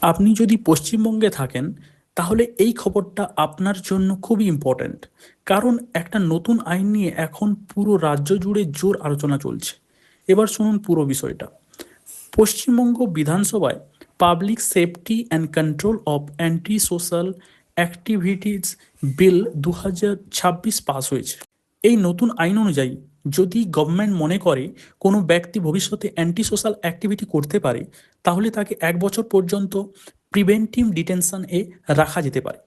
আপনি যদি পশ্চিমবঙ্গে থাকেন তাহলে এই খবরটা আপনার জন্য খুবই ইম্পর্ট্যান্ট, কারণ একটা নতুন আইন নিয়ে এখন পুরো রাজ্য জুড়ে জোর আলোচনা চলছে। এবার শুনুন পুরো বিষয়টা। পশ্চিমবঙ্গ বিধানসভায় public safety and control of anti social activities bill 2026 pass হয়েছে। এই নতুন আইন অনুযায়ী যদি গভর্নমেন্ট মনে করে কোনো ব্যক্তি ভবিষ্যতে অ্যান্টি সোশ্যাল অ্যাক্টিভিটি করতে পারে, তাহলে তাকে 1 বছর পর্যন্ত প্রিভেন্টিভ ডিটেনশনে রাখা যেতে পারে।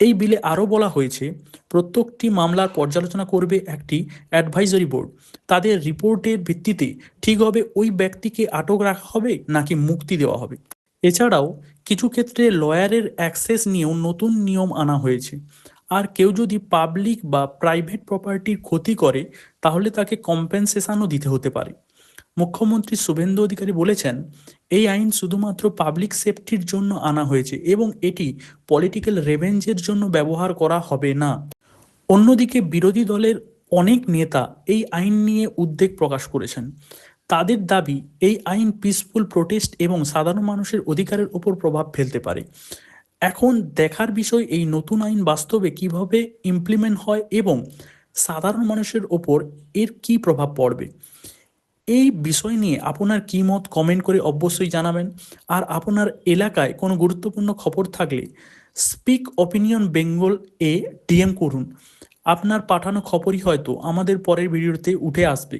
এই বিলে আরও বলা হয়েছে প্রত্যেকটি মামলার পর্যালোচনা করবে একটি অ্যাডভাইজরি বোর্ড। তাদের রিপোর্টের ভিত্তিতে ঠিক হবে ওই ব্যক্তিকে আটক রাখা হবে নাকি মুক্তি দেওয়া হবে। এছাড়াও কিছু ক্ষেত্রে লয়ারের অ্যাক্সেস নিয়েও নতুন নিয়ম আনা হয়েছে। আর কেউ যদি পাবলিক বা প্রাইভেট প্রপার্টির ক্ষতি করে তাহলে তাকে কম্পেনসেশনও দিতে হতে পারে। মুখ্যমন্ত্রী শুভেন্দু অধিকারী বলেছেন, এই আইন শুধুমাত্র পাবলিক সেফটির জন্য আনা হয়েছে এবং এটি পলিটিক্যাল রেভেঞ্জের জন্য ব্যবহার করা হবে না। অন্যদিকে বিরোধী দলের অনেক নেতা এই আইন নিয়ে উদ্বেগ প্রকাশ করেছেন। তাদের দাবি এই আইন পিসফুল প্রোটেস্ট এবং সাধারণ মানুষের অধিকারের উপর প্রভাব ফেলতে পারে। এখন দেখার বিষয় এই নতুন আইন বাস্তবে কিভাবে ইমপ্লিমেন্ট হয় এবং সাধারণ মানুষের ওপর এর কি প্রভাব পড়বে। এই বিষয় নিয়ে আপনার কি মত কমেন্ট করে অবশ্যই জানাবেন। আর আপনার এলাকায় কোনো গুরুত্বপূর্ণ খবর থাকলে স্পিক অপিনিয়ন বেঙ্গল ডিএম করুন। আপনার পাঠানো খবরই হয়তো আমাদের পরের ভিডিওতে উঠে আসবে।